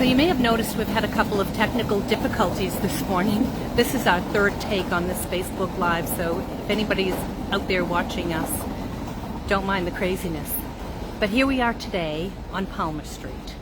So you may have noticed we've had a couple of technical difficulties this morning. This is our third take on this Facebook Live, so if anybody's out there watching us, don't mind the craziness. But here we are today on Palmer Street.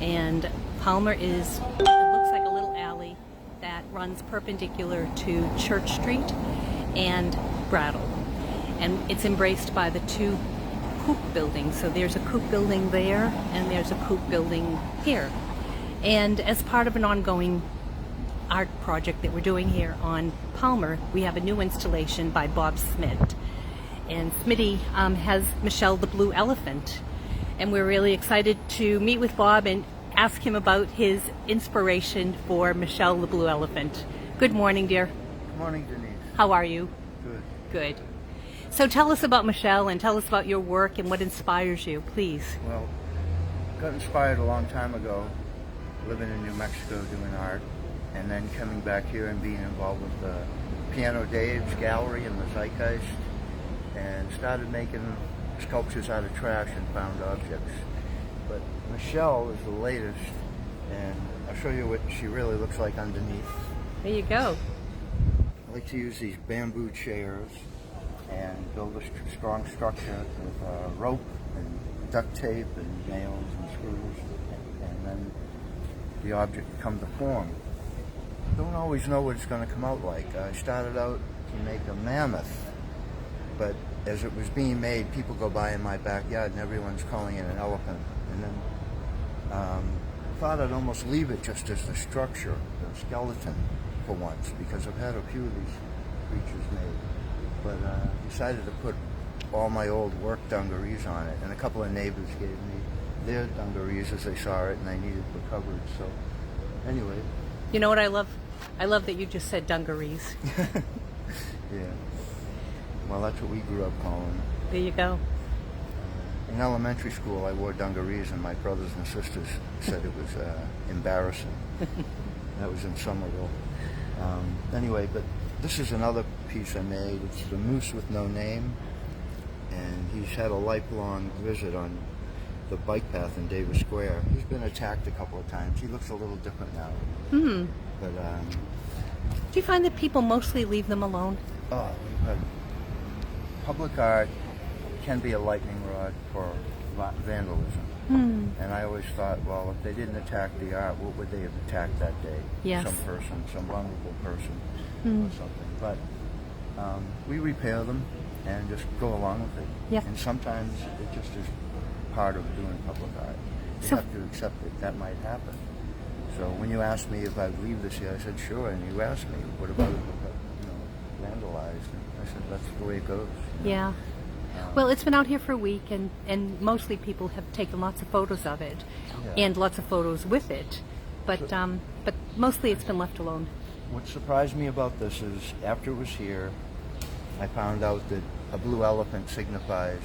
And Palmer is, it looks like a little alley that runs perpendicular to Church Street and Brattle. And it's embraced by the two Coop buildings. So there's a Coop building there and there's a Coop building here. And as part of an ongoing art project that we're doing here on Palmer, we have a new installation by Bob Smith. And Smitty has Michelle the Blue Elephant. And we're really excited to meet with Bob and ask him about his inspiration for Michelle the Blue Elephant. Good morning, dear. Good morning, Denise. How are you? Good. Good. So tell us about Michelle and tell us about your work and what inspires you, please. Well, got inspired a long time ago, living in New Mexico doing art, and then coming back here and being involved with the Piano Dave's gallery and the Zeitgeist, and started making sculptures out of trash and found objects. But Michelle is the latest, and I'll show you what she really looks like underneath. There you go. I like to use these bamboo chairs and build a strong structure with rope and duct tape and nails and screws, and then the object come to form. Don't always know what it's going to come out like. I started out to make a mammoth, but as it was being made, people go by in my backyard and everyone's calling it an elephant. And then thought I'd almost leave it just as the structure, the skeleton, for once, because I've had a few of these creatures made. But decided to put all my old work dungarees on it, and a couple of neighbors gave me their dungarees as they saw it, and I needed for coverage. So anyway. You know what I love? I love that you just said dungarees. Yeah. Well, that's what we grew up calling. There you go. In elementary school, I wore dungarees, and my brothers and sisters said it was embarrassing. That was in Somerville. Anyway, but this is another piece I made. It's the moose with no name, and he's had a lifelong visit on the bike path in Davis Square. He's been attacked a couple of times. He looks a little different now. But Do you find that people mostly leave them alone? Public art can be a lightning rod for vandalism. And I always thought, well, if they didn't attack the art, what would they have attacked that day? Yes. Some person, some vulnerable person or something. But we repair them and just go along with it. Yeah. And sometimes it just is part of doing public art. You have to accept that that might happen. So when you asked me if I'd leave this here, I said, sure. And you asked me, what about it vandalized? And I said, that's the way it goes. Yeah. Well, it's been out here for a week, and mostly people have taken lots of photos of it, and lots of photos with it, but mostly it's been left alone. What surprised me about this is, after it was here, I found out that a blue elephant signifies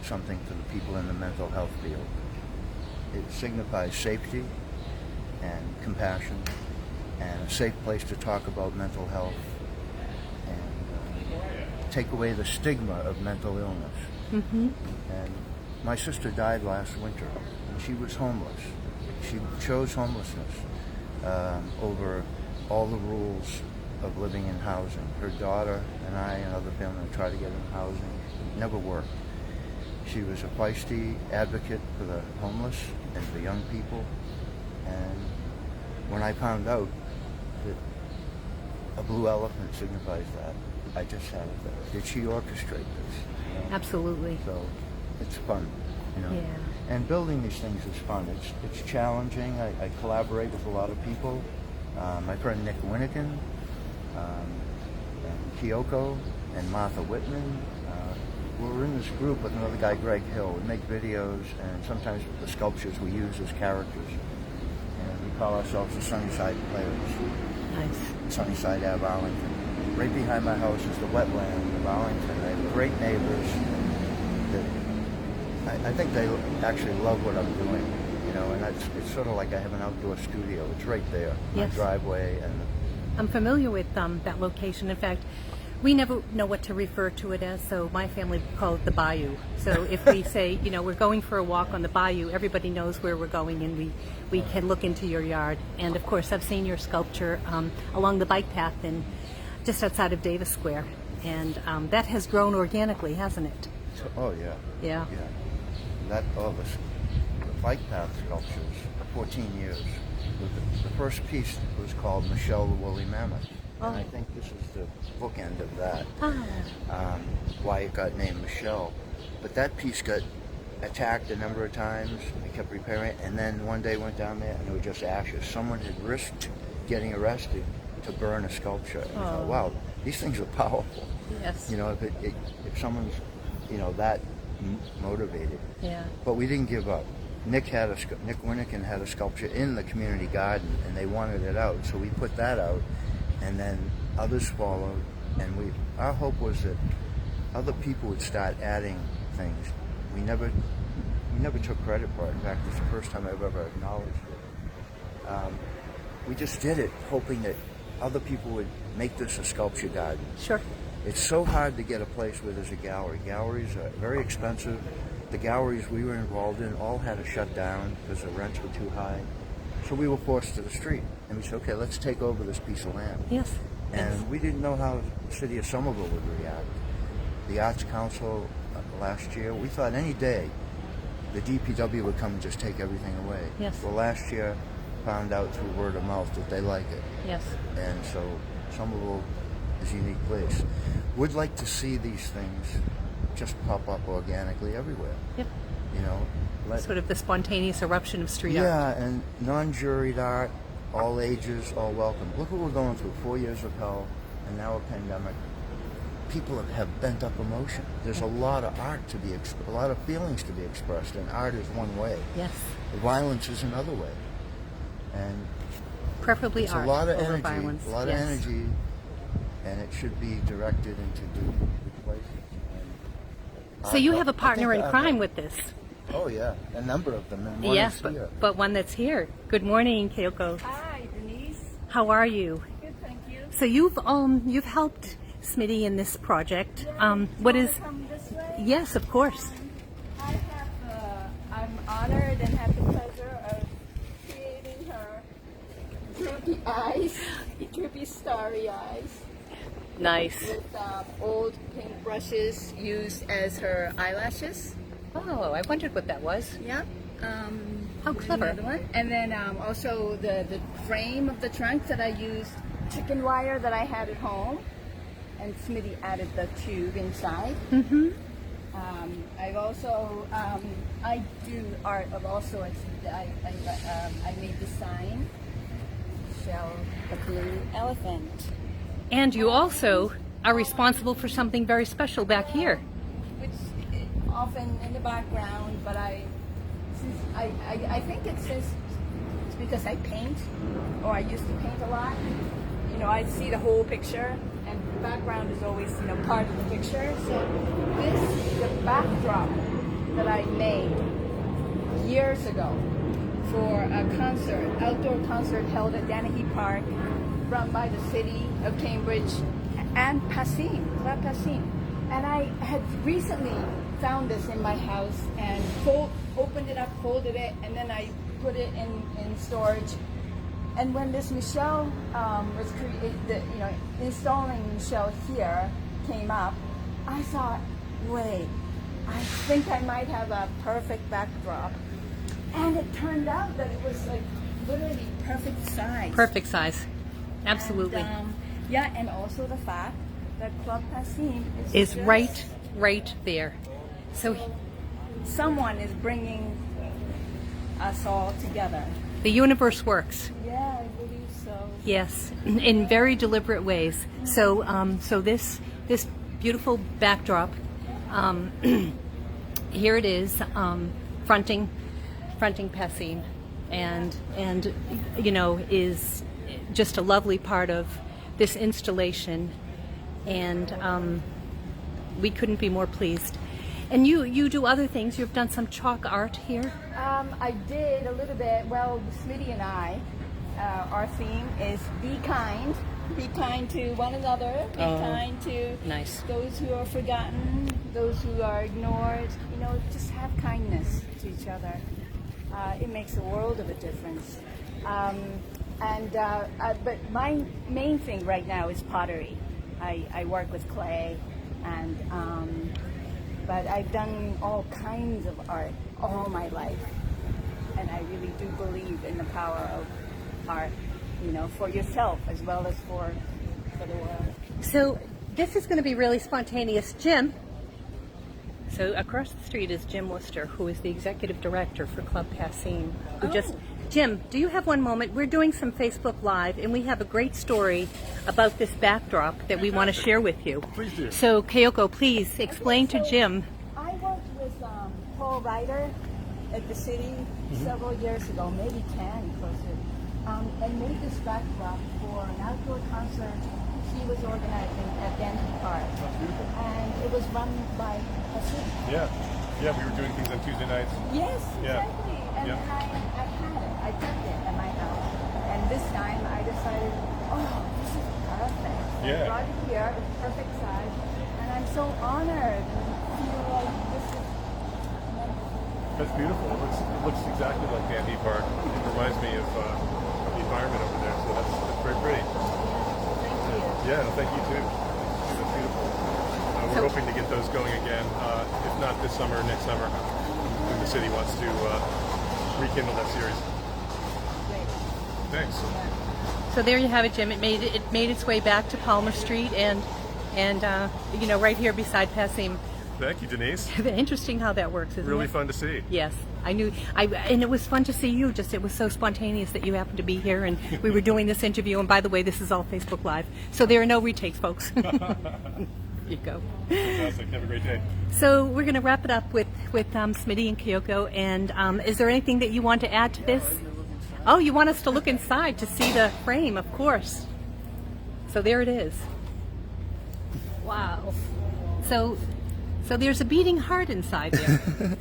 something to the people in the mental health field. It signifies safety and compassion and a safe place to talk about mental health and take away the stigma of mental illness. And my sister died last winter, and she was homeless. She chose homelessness over all the rules of living in housing. Her daughter and I and other family tried to get in housing. It never worked. She was a feisty advocate for the homeless and for young people. And when I found out that a blue elephant signifies that, I just had it there. Did she orchestrate this? Absolutely. So it's fun, Yeah. And building these things is fun. It's challenging. I collaborate with a lot of people. My friend Nick Winnigan, and Kyoko, and Martha Whitman. We're in this group with another guy, Greg Hill. We make videos, and sometimes the sculptures we use as characters. And we call ourselves the Sunnyside Players. Nice. Sunnyside Ave, Arlington. Right behind my house is the wetland of Arlington. I have great neighbors that I think they actually love what I'm doing, and it's sort of like I have an outdoor studio. It's right there, my driveway. And I'm familiar with that location. In fact, We never know what to refer to it as, so my family call it the bayou. So if we say, we're going for a walk on the bayou, everybody knows where we're going, and we can look into your yard. And of course, I've seen your sculpture along the bike path just outside of Davis Square, and that has grown organically, hasn't it? Oh yeah. Yeah. Yeah. The bike path sculptures for 14 years. The first piece was called Michelle the Woolly Mammoth. And I think this is the bookend of that, why it got named Michelle. But that piece got attacked a number of times. We kept repairing it, and then one day went down there and it was just ashes. Someone had risked getting arrested to burn a sculpture. And I thought, wow, these things are powerful. Yes. If someone's, that motivated. Yeah. But we didn't give up. Nick Winnikin had a sculpture in the community garden, and they wanted it out, so we put that out. And then others followed, and our hope was that other people would start adding things. We never took credit for it. In fact, it's the first time I've ever acknowledged it. We just did it, hoping that other people would make this a sculpture garden. Sure. It's so hard to get a place where there's a gallery. Galleries are very expensive. The galleries we were involved in all had to shut down because the rents were too high. So we were forced to the street, and we said, okay, let's take over this piece of land. Yes. And we didn't know how the city of Somerville would react. The Arts Council last year, we thought any day the DPW would come and just take everything away. Yes. Well, last year found out through word of mouth that they like it. Yes. And so Somerville is a unique place. Would like to see these things just pop up organically everywhere. Yep. Sort of the spontaneous eruption of street art. Yeah, and non-juried art, all ages, all welcome. Look what we're going through, 4 years of hell, and now a pandemic. People have bent up emotion. There's a lot of art a lot of feelings to be expressed, and art is one way. Yes. Violence is another way. And preferably it's art a lot of over energy, violence. a lot of energy, and it should be directed into good places. So you have a partner in crime with this. Oh yeah, a number of them. And one Yes, is here. but one that's here. Good morning, Keiko. Hi, Denise. How are you? Good, thank you. So you've helped Smitty in this project. What is? Come this way. Yes, of course. I'm honored and have the pleasure of creating her droopy eyes, droopy starry eyes, Nice. with old paint brushes used as her eyelashes. Oh, I wondered what that was. Yeah. How clever. Another one. And then also the frame of the trunk that I used chicken wire that I had at home, and Smitty added the tube inside. Mm-hmm. I've also I do art of all sorts. I made the sign, Shell the Blue Elephant. And you also are responsible for something very special back here. Which often in the background, but I think it's because I paint, or I used to paint a lot. I see the whole picture, and the background is always part of the picture. So this is the backdrop that I made years ago for a concert, outdoor concert held at Danahy Park, run by the city of Cambridge and Passim, Club Passim. And I had recently found this in my house and opened it up, folded it, and then I put it in storage. And when this Michelle was installing Michelle here came up, I thought, wait, I think I might have a perfect backdrop. And it turned out that it was literally perfect size. Perfect size. Absolutely. And, and also the fact that Club Passim is just, right there. So someone is bringing us all together. the universe works. Yeah, I believe so. Yes, in very deliberate ways. So, this beautiful backdrop, here it is, fronting Passim, and is just a lovely part of this installation, and we couldn't be more pleased. And you do other things. You've done some chalk art here. I did a little bit. Well, Smitty and I our theme is be kind. Be kind to one another. Be kind to nice. those who are forgotten, those who are ignored. You know, just have kindness to each other. It makes a world of a difference. But my main thing right now is pottery. I work with clay, and but I've done all kinds of art all my life, and I really do believe in the power of art, you know, for yourself as well as for the world. So this is going to be really spontaneous. Jim. So across the street is Jim Worcester, who is the executive director for Club Passim. Jim, do you have one moment? We're doing some Facebook Live, and we have a great story about this backdrop that we want to share with you. Please do. So Kyoko, please explain to Jim. I worked with Paul Ryder at the city several years ago, maybe 10 closer, and made this backdrop for an outdoor concert he was organizing at Denton Park. That's beautiful. And it was run by a city. Yeah, we were doing things on Tuesday nights. Yes, Yeah. exactly. And Yeah. I had it. I kept it at my house. And this time I decided, this is perfect. Yeah. I brought it here. It's perfect size. And I'm so honored and feel like this is That's beautiful. It looks exactly like Dundee Park. It reminds me of the environment over there. So that's very pretty. thank you. Yeah, no, thank you too. That's beautiful. We're hoping to get those going again, if not this summer, next summer, when the city wants to rekindle that series. Great. Thanks. So there you have it, Jim. It made its way back to Palmer Street and you know, right here beside Passim. Thank you, Denise. Interesting how that works, isn't Really it? fun to see. Yes, I knew. And it was fun to see you. Just it was so spontaneous that you happened to be here, and we were doing this interview. And by the way, this is all Facebook Live, so there are no retakes, folks. There you go. Fantastic. Have a great day. So we're going to wrap it up with Smitty and Kyoko. And is there anything that you want to add to this? Oh, you want us to look inside to see the frame, of course. So there it is. Wow. So there's a beating heart inside there.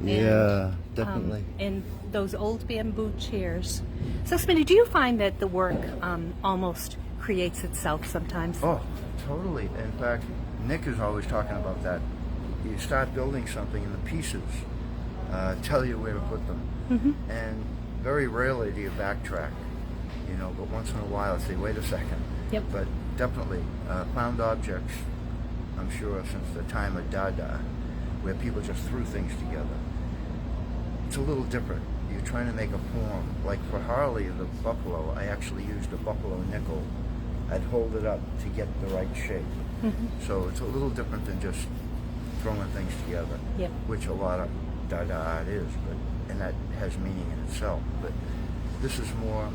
Yeah, definitely. And those old bamboo chairs. So, Smitty, do you find that the work almost creates itself sometimes? Oh, totally. In fact, Nick is always talking about that. You start building something and the pieces tell you where to put them. And very rarely do you backtrack, you know, but once in a while I say, wait a second. Yep. But definitely, found objects, I'm sure since the time of Dada, where people just threw things together. It's a little different. You're trying to make a form. Like for Harley, the buffalo, I actually used a buffalo nickel. I'd hold it up to get the right shape. So it's a little different than just throwing things together, Yep. which a lot of Dada art is, and that has meaning in itself. But this is more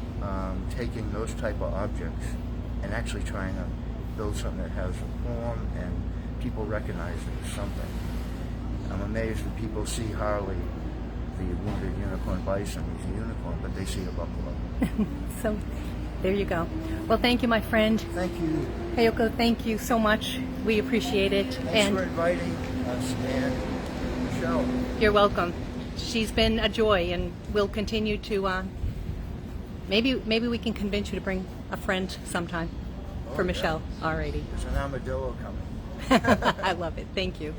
taking those type of objects and actually trying to build something that has a form and people recognize it as something. I'm amazed that people see Harley, the wounded unicorn bison, he's a unicorn, but they see a buffalo. So there you go. Well, thank you, my friend. Thank you. Kyoko, thank you so much. We appreciate it. Thanks for inviting us and Michelle. You're welcome. She's been a joy, and we'll continue to. Maybe we can convince you to bring a friend sometime for yeah. Michelle. Alrighty. There's an armadillo coming. I love it. Thank you.